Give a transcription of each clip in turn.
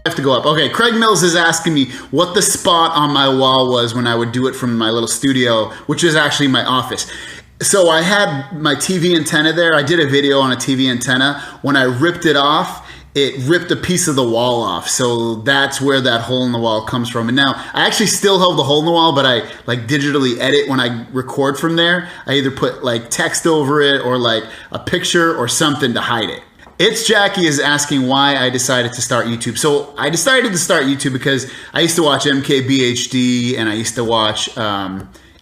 have to go up. Okay, Craig Mills is asking me what the spot on my wall was when I would do it from my little studio, which is actually my office. So I had my TV antenna there. I did a video on a TV antenna. When I ripped it off, it ripped a piece of the wall off. So that's where that hole in the wall comes from. And now I actually still have the hole in the wall, but I like digitally edit when I record from there. I either put like text over it or like a picture or something to hide it. It's Jackie is asking why I decided to start YouTube. So I decided to start YouTube because I used to watch MKBHD and I used to watch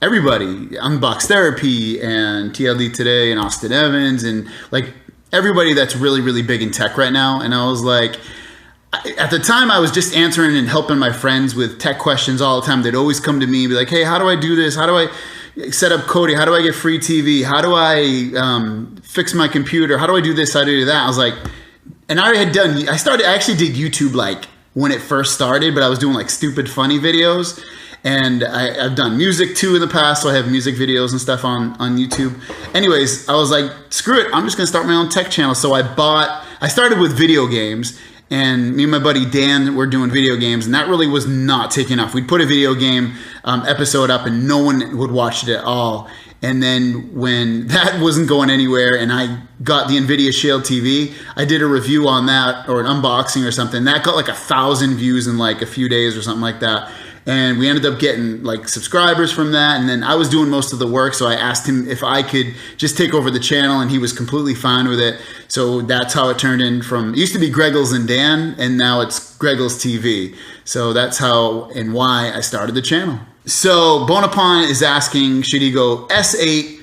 everybody, Unbox Therapy and TLD Today and Austin Evans and like everybody that's really, really big in tech right now. And I was like, at the time I was just answering and helping my friends with tech questions all the time. They'd always come to me and be like, hey, how do I do this? How do I set up KODI? How do I get free TV? How do I fix my computer? How do I do this? How do I do that? I was like, and I actually did YouTube like when it first started, but I was doing like stupid funny videos. And I've done music too in the past, so I have music videos and stuff on YouTube. Anyways, I was like, screw it, I'm just gonna start my own tech channel. So I started with video games, and me and my buddy Dan were doing video games, and that really was not taking off. We'd put a video game episode up and no one would watch it at all. And then when that wasn't going anywhere and I got the NVIDIA Shield TV, I did a review on that or an unboxing or something. That got like 1,000 views in like a few days or something like that. And we ended up getting like subscribers from that. And then I was doing most of the work. So I asked him if I could just take over the channel and he was completely fine with it. So that's how it turned in from, it used to be Greggles and Dan and now it's GregglesTV. So that's how and why I started the channel. So Bonaparte is asking, should he go S8,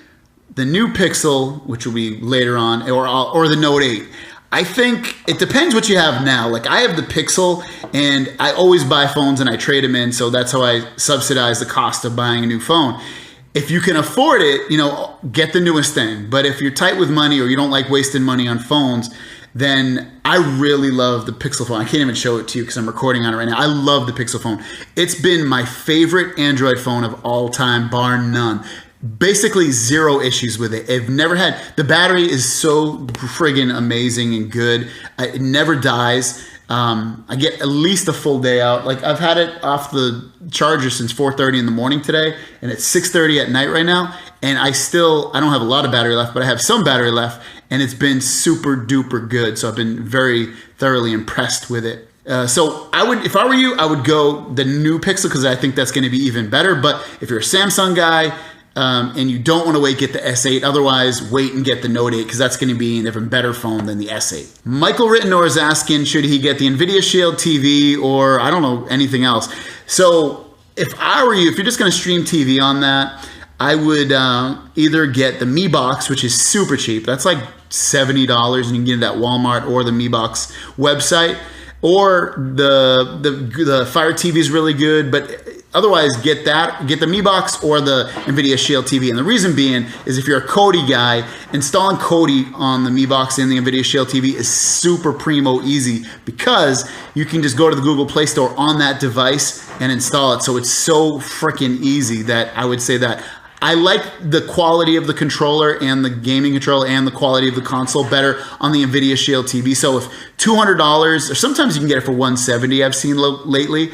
the new Pixel, which will be later on, or the Note 8? I think it depends what you have now. Like I have the Pixel and I always buy phones and I trade them in. So that's how I subsidize the cost of buying a new phone. If you can afford it, you know, get the newest thing. But if you're tight with money or you don't like wasting money on phones, then I really love the Pixel phone. I can't even show it to you because I'm recording on it right now. I love the Pixel phone. It's been my favorite Android phone of all time, bar none. Basically zero issues with it. I've never had, the battery is so friggin' amazing and good. It never dies. I get at least a full day out. Like I've had it off the charger since 4:30 in the morning today and it's 6:30 at night right now. And I don't have a lot of battery left, but I have some battery left and it's been super duper good. So I've been very thoroughly impressed with it. So if I were you, I would go the new Pixel because I think that's going to be even better. But if you're a Samsung guy, and you don't want to get the S8, otherwise wait and get the Note 8 because that's going to be an even better phone than the S8. Michael Rittenor is asking, should he get the NVIDIA Shield TV or I don't know, anything else? So if I were you, if you're just going to stream TV on that, I would either get the Mi Box, which is super cheap. That's like $70 and you can get it at Walmart or the Mi Box website, or the Fire TV is really good, but otherwise, get the Mi Box or the NVIDIA Shield TV. And the reason being is if you're a KODI guy, installing KODI on the Mi Box and the NVIDIA Shield TV is super primo easy because you can just go to the Google Play Store on that device and install it. So it's so freaking easy that I would say that. I like the quality of the controller and the gaming controller and the quality of the console better on the NVIDIA Shield TV. So if $200, or sometimes you can get it for $170, I've seen lately,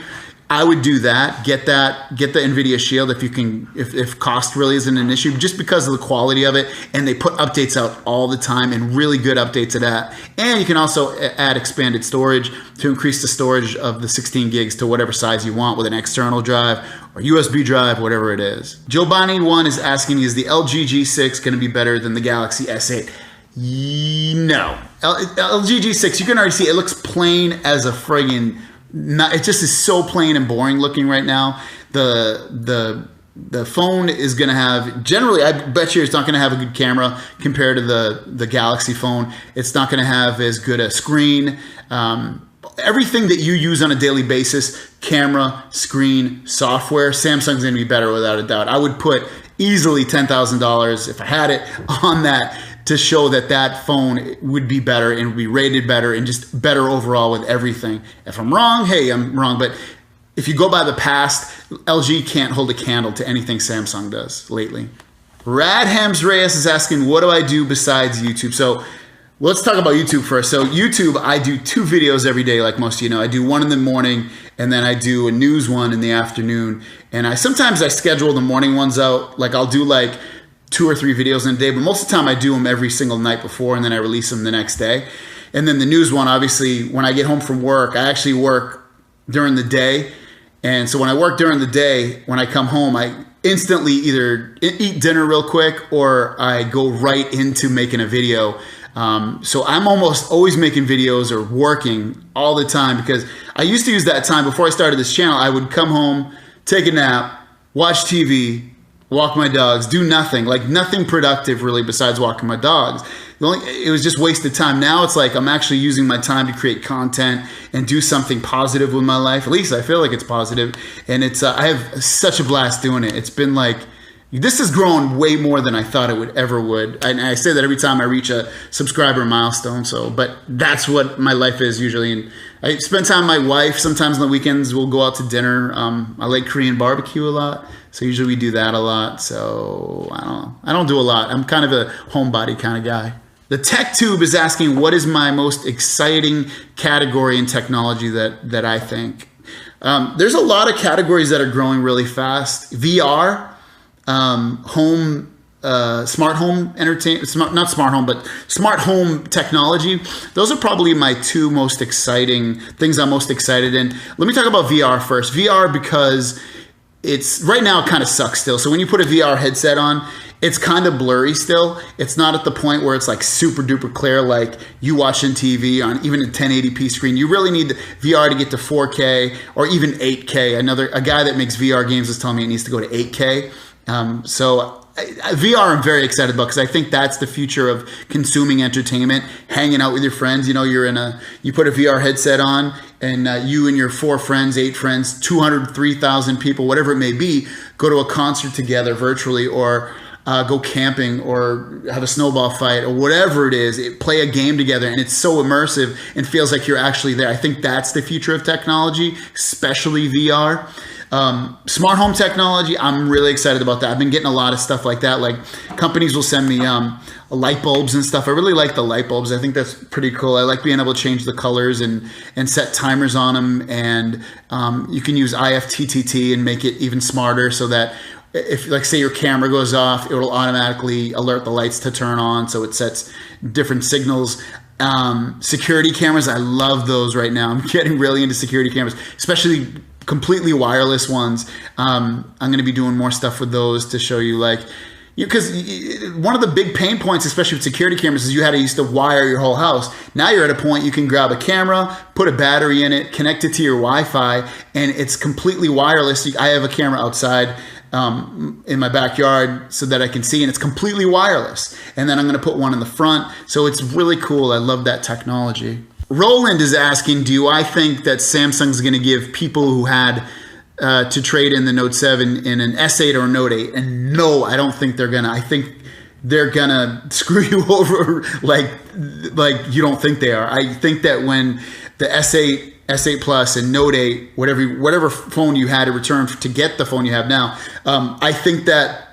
I would do that. Get the NVIDIA Shield if cost really isn't an issue, just because of the quality of it. And they put updates out all the time and really good updates at that. And you can also add expanded storage to increase the storage of the 16 gigs to whatever size you want with an external drive or USB drive, whatever it is. Giovanni1 is asking, is the LG G6 going to be better than the Galaxy S8? No. LG G6, you can already see it looks plain as a friggin'. It just is so plain and boring looking right now. The phone is going to have, generally, I bet you it's not going to have a good camera compared to the Galaxy phone. It's not going to have as good a screen. Everything that you use on a daily basis, camera, screen, software, Samsung's going to be better without a doubt. I would put easily $10,000 if I had it on that to show that phone would be better and would be rated better and just better overall with everything. If I'm wrong, hey, I'm wrong. But if you go by the past, LG can't hold a candle to anything Samsung does lately. Radhams Reyes is asking, what do I do besides YouTube? So Well, let's talk about YouTube first. So YouTube, I do 2 videos every day, like most of you know. I do one in the morning, and then I do a news one in the afternoon. And sometimes I schedule the morning ones out. Like I'll do like 2 or 3 videos in a day, but most of the time I do them every single night before, and then I release them the next day. And then the news one, obviously, when I get home from work, I actually work during the day. And so when I work during the day, when I come home, I instantly either eat dinner real quick or I go right into making a video. So I'm almost always making videos or working all the time, because I used to use that time before I started this channel. I would come home, take a nap, watch TV, walk my dogs, do nothing, like nothing productive really besides walking my dogs. It was just wasted time. Now it's like I'm actually using my time to create content and do something positive with my life. At least I feel like it's positive. And it's I have such a blast doing it. It's been like, this has grown way more than I thought it would ever would. And I say that every time I reach a subscriber milestone. But that's what my life is usually. And I spend time with my wife. Sometimes on the weekends we'll go out to dinner. I like Korean barbecue a lot, so usually we do that a lot. So I don't know. I don't do a lot. I'm kind of a homebody kind of guy. The Tech Tube is asking, what is my most exciting category in technology that I think? There's a lot of categories that are growing really fast. VR. Smart home entertainment, not smart home, but smart home technology. Those are probably my 2 most exciting things I'm most excited in. Let me talk about VR first. VR, because it's right now it kind of sucks still. So when you put a VR headset on, it's kind of blurry still. It's not at the point where it's like super duper clear like you watching TV on even a 1080p screen. You really need the VR to get to 4K or even 8K. A guy that makes VR games was telling me it needs to go to 8K. So VR I'm very excited about, because I think that's the future of consuming entertainment, hanging out with your friends. You know, you put a VR headset on, and you and your 4 friends, 8 friends, 200, 3,000 people, whatever it may be, go to a concert together virtually, or go camping, or have a snowball fight, or whatever it is. Play a game together, and it's so immersive and feels like you're actually there. I think that's the future of technology, especially VR. Smart home technology, I'm really excited about that. I've been getting a lot of stuff like that. Like companies will send me light bulbs and stuff. I really like the light bulbs. I think that's pretty cool. I like being able to change the colors and set timers on them. And you can use IFTTT and make it even smarter, so that if, like, say your camera goes off, it will automatically alert the lights to turn on. So it sets different signals. Security cameras, I love those right now. I'm getting really into security cameras, especially completely wireless ones. I'm going to be doing more stuff with those to show you, like, because one of the big pain points, especially with security cameras, is you used to wire your whole house. Now you're at a point you can grab a camera, put a battery in it, connect it to your Wi-Fi, and it's completely wireless. I have a camera outside in my backyard so that I can see, and it's completely wireless. And then I'm going to put one in the front, so it's really cool. I love that technology. Roland is asking, do I think that Samsung's going to give people who had to trade in the Note 7 in an S8 or a Note 8? And no, I don't think they're going to. I think they're going to screw you over like you don't think they are. I think that when the S8, S8 Plus, and Note 8, whatever phone you had to return to get the phone you have now, I think that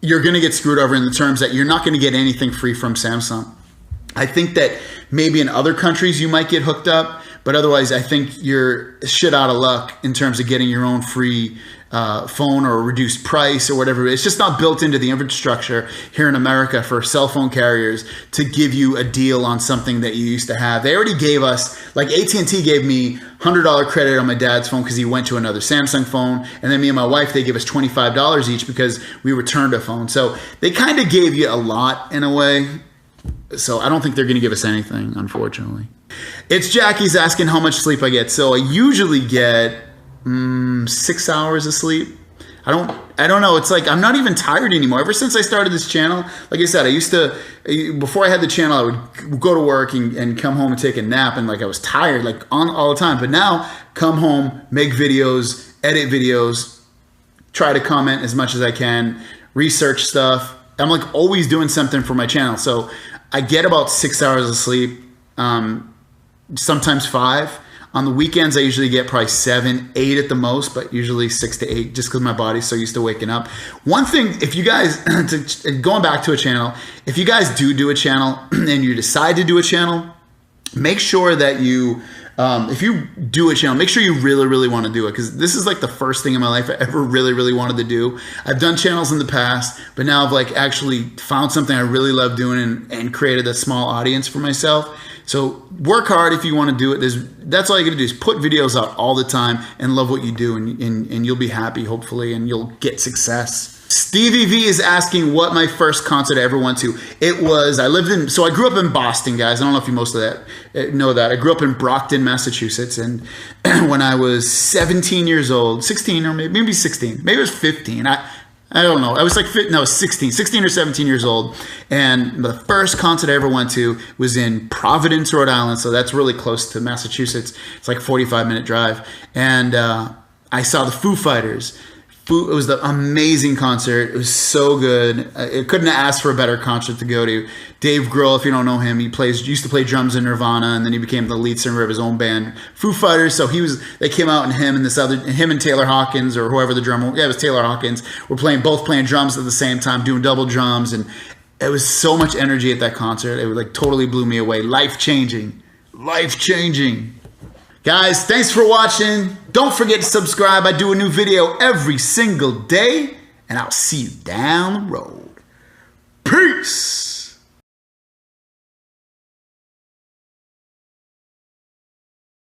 you're going to get screwed over in the terms that you're not going to get anything free from Samsung. I think that maybe in other countries you might get hooked up, but otherwise I think you're shit out of luck in terms of getting your own free phone or a reduced price or whatever. It's just not built into the infrastructure here in America for cell phone carriers to give you a deal on something that you used to have. They already gave us, like AT&T gave me $100 credit on my dad's phone because he went to another Samsung phone, and then me and my wife, they gave us $25 each because we returned a phone. So they kind of gave you a lot in a way. So I don't think they're going to give us anything, unfortunately. It's Jackie's asking how much sleep I get. So I usually get 6 hours of sleep. I don't know. It's like I'm not even tired anymore. Ever since I started this channel, like I said, I used to, before I had the channel, I would go to work and come home and take a nap, and like I was tired like all the time. But now, come home, make videos, edit videos, try to comment as much as I can, research stuff. I'm like always doing something for my channel. So I get about 6 hours of sleep, sometimes 5. On the weekends, I usually get probably 7, 8 at the most, but usually 6 to 8 just because my body's so used to waking up. One thing, if you guys, going back to a channel, if you guys do a channel and you decide to do a channel, make sure that you, if you do a channel, make sure you really want to do it, because this is like the first thing in my life I ever really wanted to do. I've done channels in the past, but now I've like actually found something I really love doing and created a small audience for myself. So work hard if you want to do it. That's all you got to do is put videos out all the time and love what you do, and you'll be happy, hopefully, and you'll get success. Stevie V is asking what my first concert I ever went to. It was, so I grew up in Boston, guys. I don't know if you most of that know that. I grew up in Brockton, Massachusetts, and when I was 17 years old, 16 or maybe 16, maybe it was 15. I don't know. I was like, no, 16 or 17 years old. And the first concert I ever went to was in Providence, Rhode Island. So that's really close to Massachusetts. It's like a 45-minute drive. And I saw the Foo Fighters. It was the amazing concert. It was so good. I couldn't have asked for a better concert to go to. Dave Grohl, if you don't know him, used to play drums in Nirvana, and then he became the lead singer of his own band, Foo Fighters. So they came out, and him and Taylor Hawkins, or whoever the drummer, it was Taylor Hawkins, were both playing drums at the same time, doing double drums, and it was so much energy at that concert. It like totally blew me away. Life changing. Guys, thanks for watching. Don't forget to subscribe. I do a new video every single day, and I'll see you down the road. Peace.